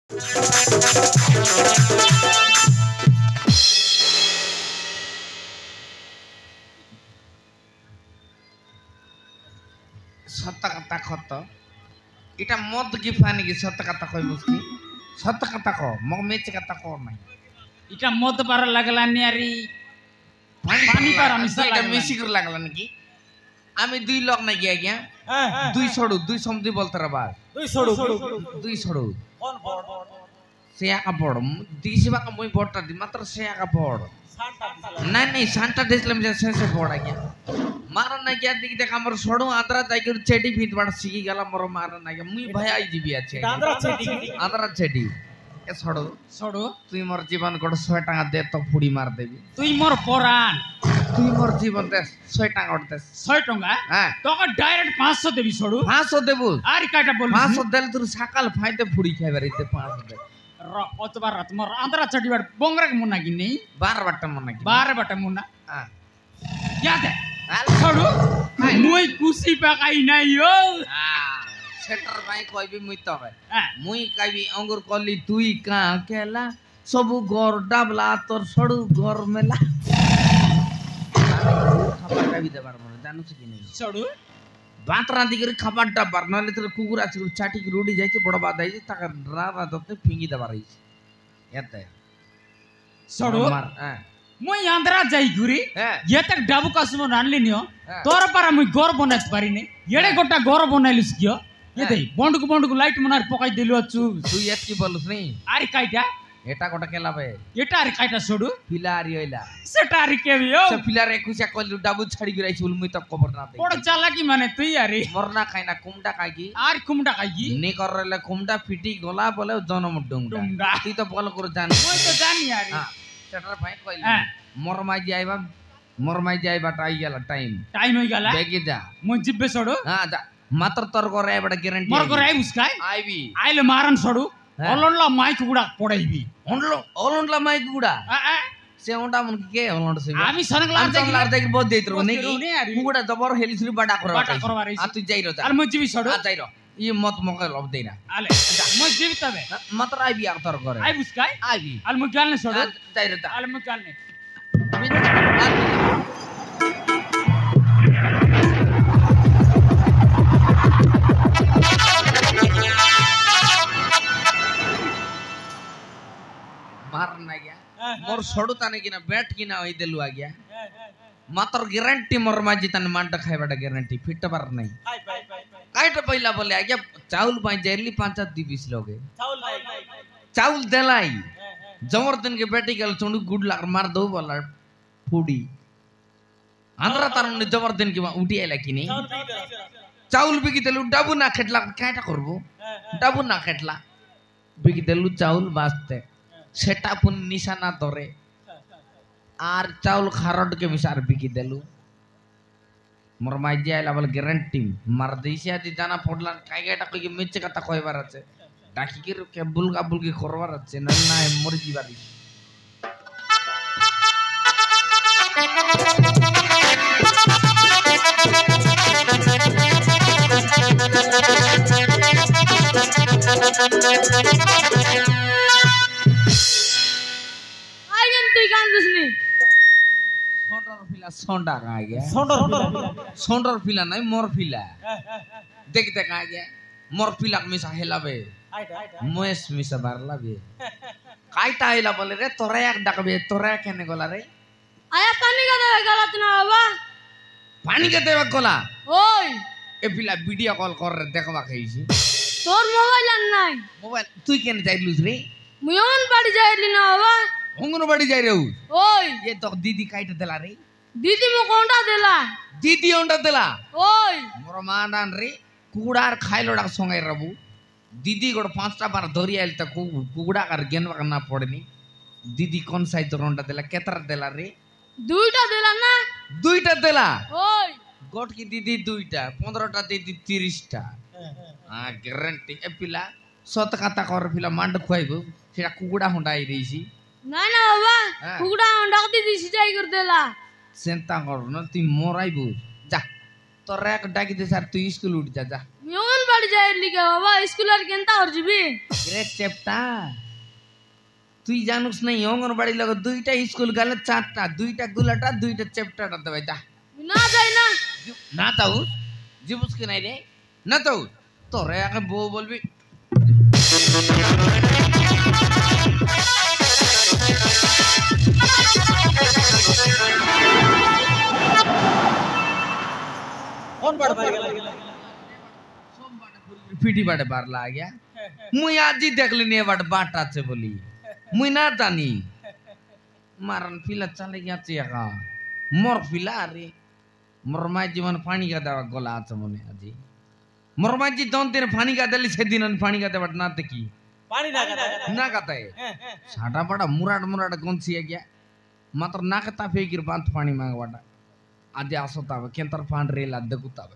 সত্য কথা কত এটা মদ কি ফানি কি সত্য কথা কই বুঝকি সত্য কথা কো মগ মেচে কথা কো নাই এটা মদ পার লাগলানি আরি পানি পার মিশা এটা মিশি করে লাগলা নাকি আমি দুই লোক নাই গিয়া গিয়া দুই ছড়ু দুই সমদি বলতে রবা দুই ছড়ু সে একা বড় দিশবা কা মই বড়টা দি মাত্র সে একা বড় নাই নাই সান্টা দেসলাম যে সে বড় গিয়া মার না গিয়া দিক দেখ আমার ছড়ু আদরা যাইকে চেডি ভিত বাড় শিখি গেল মোর মার না গিয়া মুই ভাই আই দিবি আছে আদরা চেডি এ ছড়ু ছড়ু তুই মোর জীবন গড় 100 টাকা দে তো ফুড়ি মার দেবি তুই মোর পরান তুই মোর জীবন দে 100 টাকা দে 100 টাকা হ্যাঁ তোকে ডাইরেক্ট 500 দেবি ছড়ু 500 দেব আর কাটা বল 500 দেলে তোর সকাল ফাইতে ফুড়ি খাইবার ইতে 500 দে কতবার রাত মোর আন্দ্রা চটিবার বংরাক মুনা কি নেই 12 বাটা মনে কি 12 বাটা মুনা হ্যাঁ याद है छोड़ो मुई कुसी पकाई नहीं हो सेटर भाई कहबी मुई तबे मुई कहबी अंगुर कली तुई का केला सब गोर डाबला तोर सडू गोर मेला खाবার ডাবি দেবার মনে জানো কি নেই छोड़ो ভাত রাঁধি করে খাবার ডাবার নালে তোর কুকুর আছে চাটি করে রুডি যাইছে বড় বাদ আইছে টাকা রারা দতে ফিঙ্গি দেবার আইছে এতে छोड़ो হ্যাঁ মুই আন্দ্রা যাই ঘুরি ये तक डाबू कासमो नानली नियो तोर पारा मुई गोर बनात पारी ने एडे गोटा गोर बनाइलिस कियो ये देई बंडकु लाइट मनार पकाई दिलु अछु তুই এত কি বলছ নি আরে কাইটা এটা গোটা কেলা বে এটা আরে কাইটা ছড়ু ফিলারি হইলা সেটা আরে কেবিও সে ফিলারে কুছা কইলু ডাবু ছাড়ি গরাইছি বল মুই তো খবর না দেই বড় চালাকি মানে তুই আরে মরনা খাই না কুমটা খাই কি আর কুমটা খাই কি নে করলে কুমটা ফিটি গলা বলে জনম ডুংডা তুই তো বল করে জান মই তো জানি আরে হ্যাঁ সেটার ভাই কইলি মরমাই যাইবা টাই গেল টাইম হই গেল বেগে যা মই জিব্বে ছড়ু হ্যাঁ যা মাত্র তোর করে এবারে গ্যারান্টি মোর করে আই মুস্কাই আইবি আইলে মারান ছড়ু অলনলা মাইক গুড়া পড়াইবি অলনলা মাইক গুড়া সে ওটা মন কে অলন সে আমি সনগলার দেখি বহুত দেইতর নেকি গুড়া জবর হেলিছুরি বাটা করবা আ তুই যাইরো যা আর মই জিবি ছড়ু যাইরো ই মত মকে লব দেইনা আলে মই জিবি তবে মাত্র আইবি আর তোর করে আই মুস্কাই আইবি আর মই গালনে ছড়ু যাইরো যা আলে মই গালনে मार ना गया मोर छोड़ू ताने की ना बैठ की ना होई देलु आ गया मात्र गारंटी मोर माजी तने मांट खाइबाटा गारंटी फिट पर नहीं काइट पहिला बोले आ गया चाउल पाई जेरली 5-7 दिबिस लोगे चाउल देलाई जमरदन के बेटी गल चुंडू गुड लाग मार दो बोला फूडी आंध्रा तारन जमरदन की उठी आइला की नहीं चाउल बिकी देलु डाबू ना खेटला काइटा करबो डाबू ना खेटला बिकी देलु चाउल बास्ते সেটা পুন নিশানা ধরে আর চাউল খারট কে মিশার বিকি দেলু মোর মাইজি আইলা বলে গ্যারান্টি মার দেইছে আদি জানা পড়লা কাইগাটা কই মিছে কথা কইবার আছে ডাকি কি কেবুল কাবুল কি করবার আছে না না মরি জিবারি सोंडर आ गया सोंडर फिला नहीं मोर फिला देख देख आ गया मोर फिला मिसा हेलाबे मोएस मिसा बारलाबे काइटा आइला बोले रे तोरा एक डाकबे तोरा केने गोला रे आया पानी का देवे गलत ना बाबा पानी के देवे गोला ओय ए फिला वीडियो कॉल कर रे देखबा कइसी तोर मोबाइल নাই मोबाइल তুই কেনে যাইলুস রে মুয়ন বাড়ি যাইলি না বাবা অঙ্গনবাড়ি যাই রে ওই ये तो दीदी काइट देला रे दीदी मो कोंडा देला दीदी ओंडा देला ओय मोर मानान रे कुकुडार खाइलोडा संगे रबु दीदी गोड़ 5टा बार धरी आइल त कुकुडा कर गेनवा करना पड़नी दीदी कौन साइज रोंडा देला केतर देला रे दुईटा देला ना दुईटा देला ओय गोट की दीदी दुईटा 15टा दीदी 30टा हां ग्यारंटी ए पिला सत खाता कर पिला मांड खुआइबो सेटा कुकुडा होंडा आई रहीसी ना ना बाबा कुकुडा होंडा दीदी सिजाई कर देला सेंता कर न तू मोराइबो जा तोरा एक डाकी दे सर तू स्कूल उठ जा जा योगन बाड़ी जाए लिखे बाबा स्कूल আর কেনতা আর যাবি গ্রেট চেপটা তুই জানুস না অঙ্গনবাড়ি লগে দুইটা স্কুল গেলে চারটা দুইটা গুলাটা দুইটা চেপটাটা দেবে দা না যাই না না তাও জীবস কি নাই রে না তাও তোরে আগে বউ বলবি কোন বাড় বাড়ি গেল পিটি বাড়ে বারলা আ গিয়া মুই আজি দেখলি নি এবার বাট আছে বলি মুই না জানি মারন পিলা চলে গেছে একা মোর পিলা রে মোর মাই জীবন পানি কা দেওয়া গলা আছে মনে আজি মোর মাই জি দন দিন পানি কা দিলি সেদিন পানি কা দেওয়া না দেখি পানি না কাতায় সাটা পাটা মুরাট মুরাট গনছি গিয়া মাত্র না কাতা ফেকির বাঁধ পানি মাগবাটা আজি আসতাবে কেন্তর পান রেল আদে কুতাবে